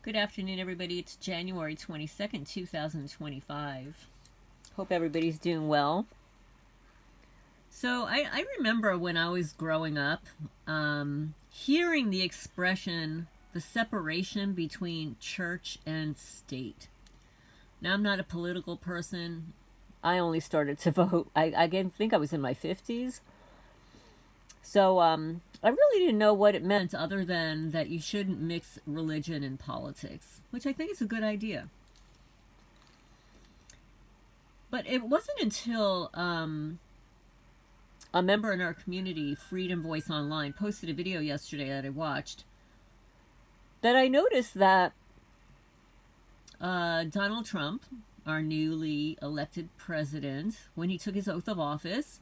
Good afternoon, everybody. It's January 22nd, 2025. Hope everybody's doing well. So, I remember when I was growing up, hearing the expression, the separation between church and state. Now, I'm not a political person. I only started to vote. I again think I was in my 50s. So, I really didn't know what it meant other than that you shouldn't mix religion and politics, which I think is a good idea. But it wasn't until a member in our community, Freedom Voice Online, posted a video yesterday that I watched that I noticed that Donald Trump, our newly elected president, when he took his oath of office,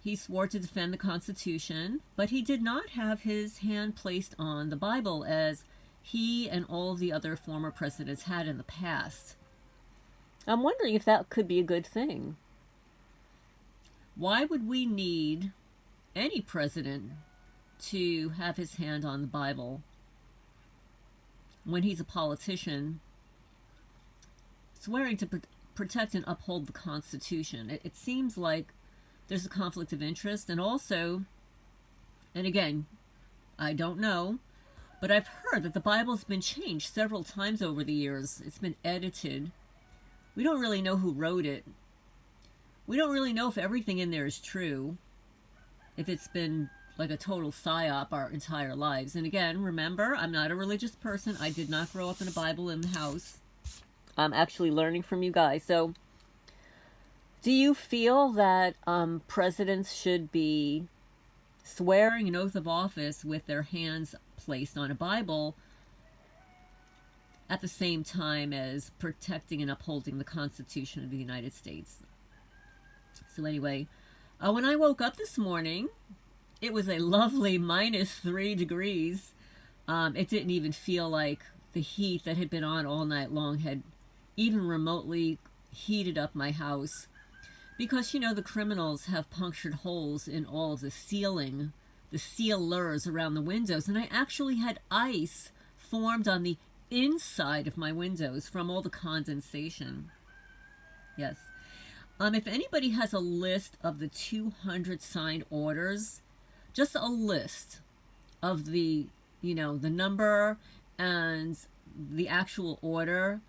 he swore to defend the Constitution, but he did not have his hand placed on the Bible as he and all of the other former presidents had in the past. I'm wondering if that could be a good thing. Why would we need any president to have his hand on the Bible when he's a politician swearing to protect and uphold the Constitution? It seems like there's a conflict of interest. And also, and again, I don't know, but I've heard that the Bible's been changed several times over the years. It's been edited. We don't really know who wrote it. We don't really know if everything in there is true, if it's been like a total psyop our entire lives. And again, remember, I'm not a religious person. I did not grow up in a Bible in the house. I'm actually learning from you guys. So, do you feel that presidents should be swearing an oath of office with their hands placed on a Bible at the same time as protecting and upholding the Constitution of the United States? So anyway, when I woke up this morning, it was a lovely -3 degrees. It didn't even feel like the heat that had been on all night long had even remotely heated up my house. Because, the criminals have punctured holes in all of the ceiling, the sealers around the windows, and I actually had ice formed on the inside of my windows from all the condensation. Yes. If anybody has a list of the 200 signed orders, just a list of the number and the actual order,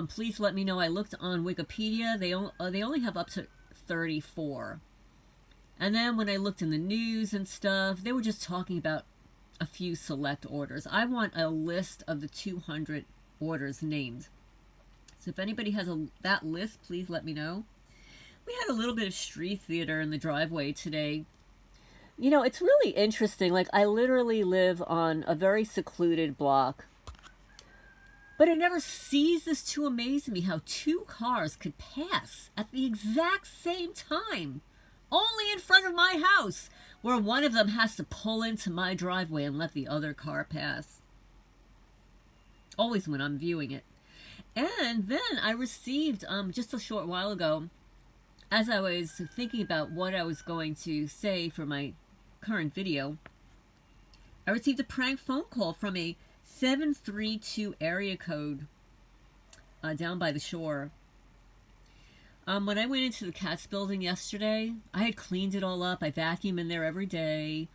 please let me know. I looked on Wikipedia. They only have up to 34. And then when I looked in the news and stuff, they were just talking about a few select orders. I want a list of the 200 orders named. So if anybody has that list, please let me know. We had a little bit of street theater in the driveway today. It's really interesting. Like, I literally live on a very secluded block. But it never ceases to amaze me how two cars could pass at the exact same time, only in front of my house, where one of them has to pull into my driveway and let the other car pass. Always when I'm viewing it. And then I received, just a short while ago, as I was thinking about what I was going to say for my current video, I received a prank phone call from a 732 area code down by the shore. When I went into the Cats building yesterday, I had cleaned it all up. I vacuum in there every day.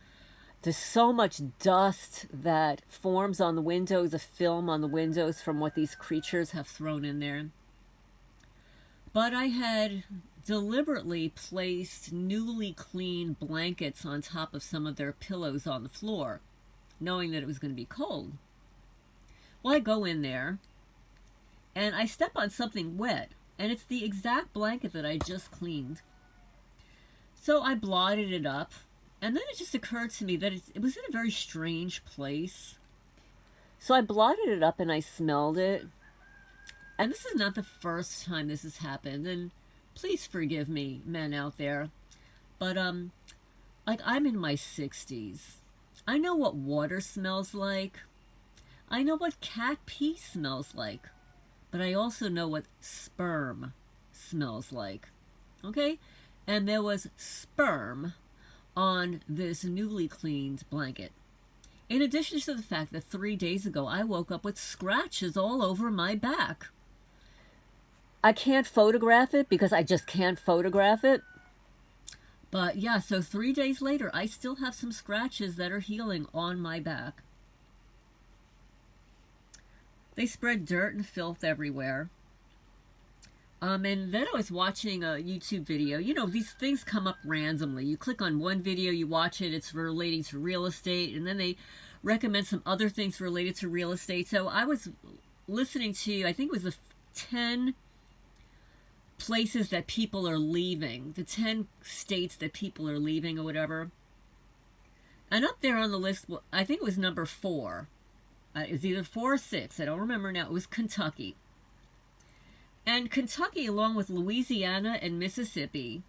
There's so much dust that forms on the windows, a film on the windows from what these creatures have thrown in there. But I had deliberately placed newly cleaned blankets on top of some of their pillows on the floor, knowing that it was going to be cold. Well, I go in there, and I step on something wet, and it's the exact blanket that I just cleaned. So I blotted it up, and then it just occurred to me that it was in a very strange place. So I blotted it up, and I smelled it. And this is not the first time this has happened, and please forgive me, men out there. But, like, I'm in my 60s. I know what water smells like. I know what cat pee smells like, but I also know what sperm smells like, okay? And there was sperm on this newly cleaned blanket. In addition to the fact that 3 days ago I woke up with scratches all over my back. I can't photograph it because I just can't photograph it. But yeah, so 3 days later, I still have some scratches that are healing on my back. They spread dirt and filth everywhere. And then I was watching a YouTube video. You know, these things come up randomly. You click on one video, you watch it, it's relating to real estate, and then they recommend some other things related to real estate. So I was listening to, I think it was the 10 places that people are leaving, the 10 states that people are leaving or whatever. And up there on the list, I think it was number 4. It was either 4 or 6. I don't remember now. It was Kentucky. And Kentucky, along with Louisiana and Mississippi,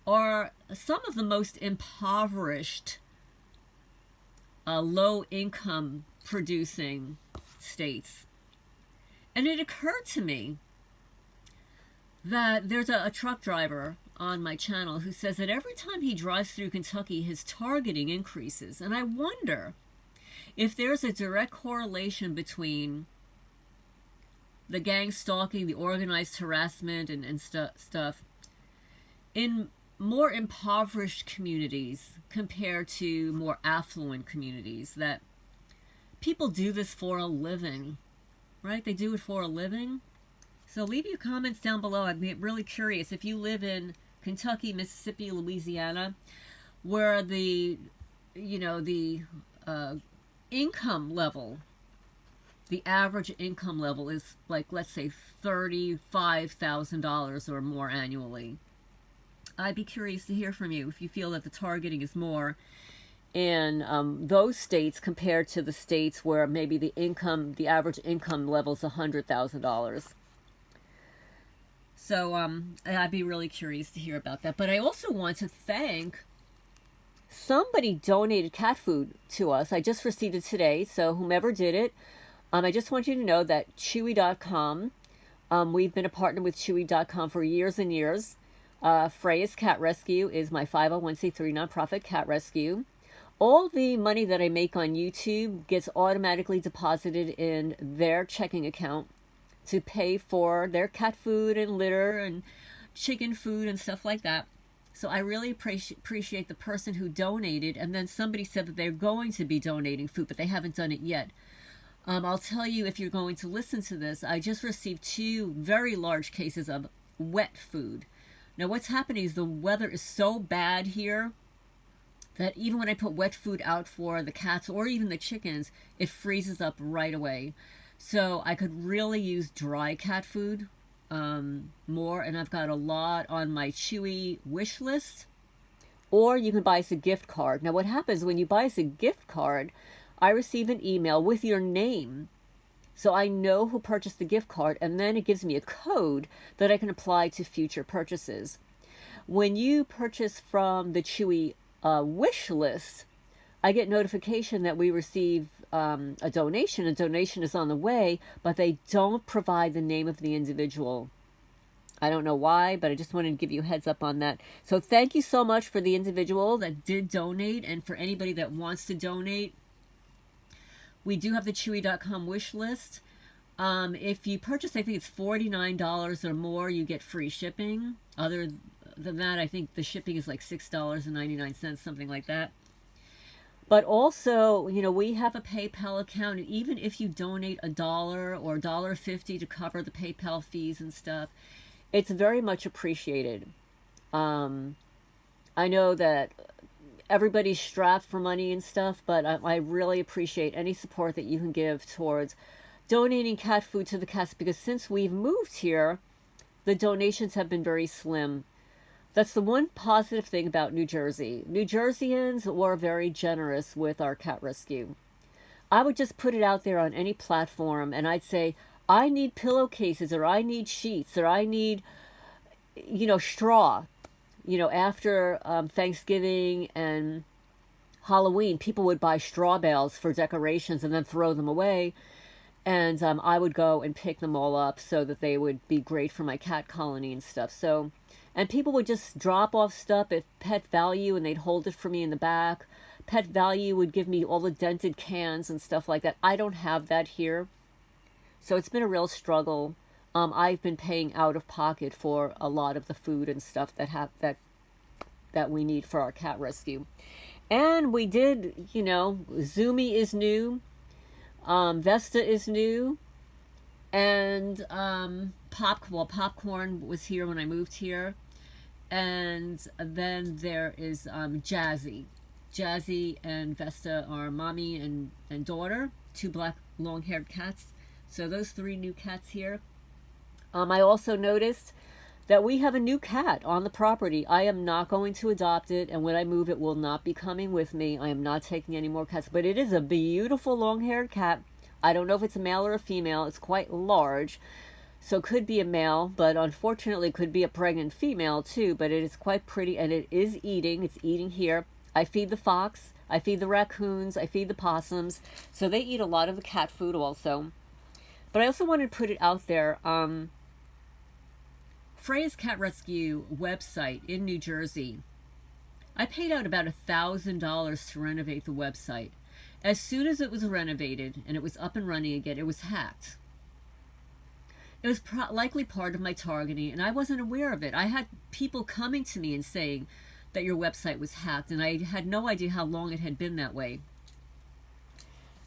are some of the most impoverished, low-income producing states. And it occurred to me that there's a truck driver on my channel who says that every time he drives through Kentucky, his targeting increases. And I wonder if there's a direct correlation between the gang stalking, the organized harassment, and stuff in more impoverished communities compared to more affluent communities, that people do this for a living, right? They do it for a living. So leave your comments down below. I'd be really curious if you live in Kentucky, Mississippi, Louisiana, where the income level, the average income level is like, let's say, $35,000 or more annually. I'd be curious to hear from you if you feel that the targeting is more in those states compared to the states where maybe the average income level is $100,000. So I'd be really curious to hear about that. But I also want to thank somebody donated cat food to us. I just received it today, so whomever did it, I just want you to know that Chewy.com, we've been a partner with Chewy.com for years and years. Freya's Cat Rescue is my 501c3 nonprofit cat rescue. All the money that I make on YouTube gets automatically deposited in their checking account to pay for their cat food and litter and chicken food and stuff like that. So I really appreciate the person who donated, and then somebody said that they're going to be donating food, but they haven't done it yet. I'll tell you, if you're going to listen to this, I just received 2 very large cases of wet food. Now what's happening is the weather is so bad here that even when I put wet food out for the cats or even the chickens, it freezes up right away. So I could really use dry cat food more, and I've got a lot on my Chewy wish list. Or you can buy us a gift card. Now what happens when you buy us a gift card, I receive an email with your name, so I know who purchased the gift card, and then it gives me a code that I can apply to future purchases. When you purchase from the Chewy wish list, I get notification that we receive a donation. A donation is on the way, but they don't provide the name of the individual. I don't know why, but I just wanted to give you a heads up on that. So thank you so much for the individual that did donate, and for anybody that wants to donate. We do have the Chewy.com wish list. If you purchase, I think it's $49 or more, you get free shipping. Other than that, I think the shipping is like $6.99, something like that. But also, you know, we have a PayPal account, and even if you donate $1 or $1.50 to cover the PayPal fees and stuff, it's very much appreciated. I know that everybody's strapped for money and stuff, but I really appreciate any support that you can give towards donating cat food to the cats, because since we've moved here, the donations have been very slim. That's the one positive thing about New Jersey. New Jerseyans were very generous with our cat rescue. I would just put it out there on any platform, and I'd say, I need pillowcases, or I need sheets, or I need, straw. After Thanksgiving and Halloween, people would buy straw bales for decorations and then throw them away. And I would go and pick them all up so that they would be great for my cat colony and stuff. And people would just drop off stuff at Pet Value, and they'd hold it for me in the back. Pet Value would give me all the dented cans and stuff like that. I don't have that here. So it's been a real struggle. I've been paying out of pocket for a lot of the food and stuff that we need for our cat rescue. And we did, you know, Zumi is new, Vesta is new, and Popcorn was here when I moved here. And then there is Jazzy. Jazzy and Vesta are mommy and daughter, two black long-haired cats. So those three new cats here. I also noticed that we have a new cat on the property. I am not going to adopt it, and when I move, it will not be coming with me. I am not taking any more cats, but it is a beautiful long-haired cat. I don't know if it's a male or a female. It's quite large, so could be a male, but unfortunately could be a pregnant female too, but it is quite pretty, and it is eating. It's eating here. I feed the fox, I feed the raccoons, I feed the possums, so they eat a lot of the cat food also. But I also wanted to put it out there. Freya's Cat Rescue website in New Jersey, I paid out about $1,000 to renovate the website. As soon as it was renovated and it was up and running again, it was hacked. It was likely part of my targeting, and I wasn't aware of it. I had people coming to me and saying that your website was hacked, and I had no idea how long it had been that way.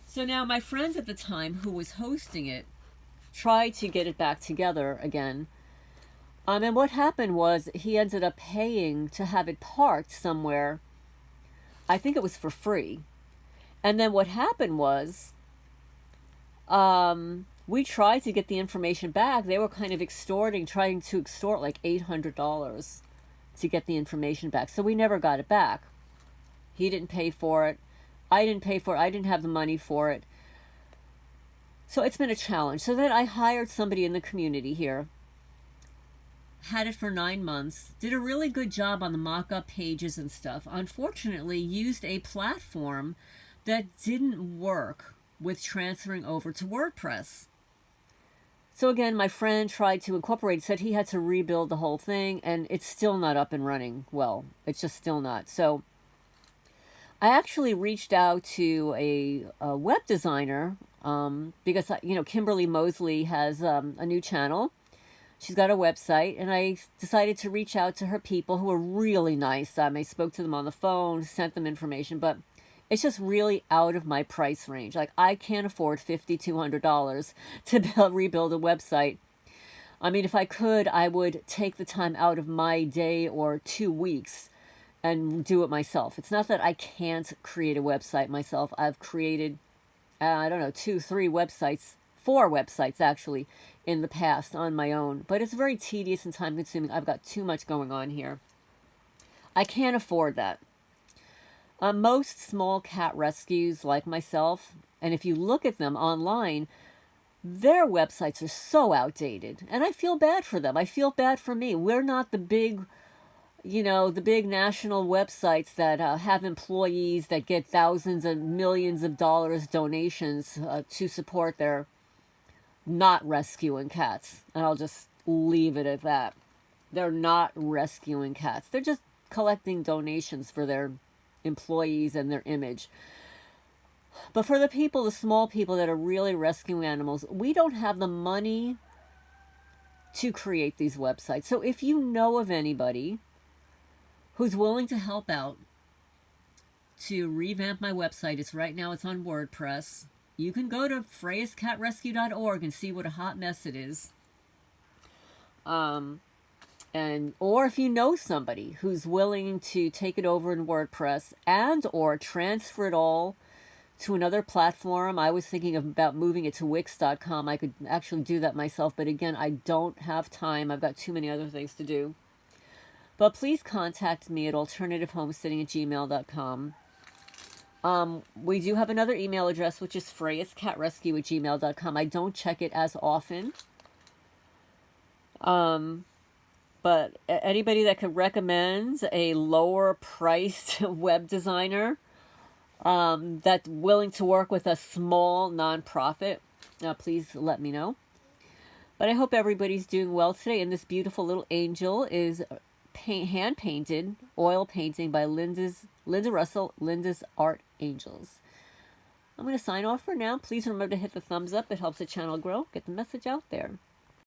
So now my friend at the time who was hosting it tried to get it back together again. And what happened was he ended up paying to have it parked somewhere. I think it was for free. And then what happened was, we tried to get the information back. They were kind of trying to extort like $800 to get the information back. So we never got it back. He didn't pay for it. I didn't pay for it. I didn't have the money for it. So it's been a challenge. So then I hired somebody in the community here. Had it for 9 months, did a really good job on the mock-up pages and stuff. Unfortunately, used a platform that didn't work with transferring over to WordPress. So again, my friend tried to incorporate, said he had to rebuild the whole thing, and it's still not up and running well. It's just still not. So I actually reached out to a web designer because, you know, Kimberly Mosley has a new channel. She's got a website, and I decided to reach out to her people who are really nice. I spoke to them on the phone, sent them information, but it's just really out of my price range. Like, I can't afford $5,200 to rebuild a website. I mean, if I could, I would take the time out of my day or 2 weeks and do it myself. It's not that I can't create a website myself. I've created, I don't know, 2, 3 websites, 4 websites actually, in the past on my own. But it's very tedious and time consuming. I've got too much going on here. I can't afford that. Most small cat rescues like myself, and if you look at them online, their websites are so outdated. And I feel bad for them. I feel bad for me. We're not the big, you know, the big national websites that have employees that get thousands and millions of dollars donations to support their not rescuing cats. And I'll just leave it at that. They're not rescuing cats. They're just collecting donations for their employees and their image. But for the people, the small people that are really rescuing animals, we don't have the money to create these websites. So if you know of anybody who's willing to help out to revamp my website, it's right now, it's on WordPress. You can go to freyascatrescue.org and see what a hot mess it is. Or if you know somebody who's willing to take it over in WordPress and or transfer it all to another platform. I was thinking about moving it to Wix.com. I could actually do that myself, but again, I don't have time. I've got too many other things to do. But please contact me at alternativehomesteading@gmail.com. We do have another email address, which is freyascatrescue@gmail.com. I don't check it as often. But anybody that could recommend a lower priced web designer that's willing to work with a small nonprofit, please let me know. But I hope everybody's doing well today. And this beautiful little angel is hand painted oil painting by Linda Russell, Linda's Art Angels. I'm going to sign off for now. Please remember to hit the thumbs up. It helps the channel grow. Get the message out there.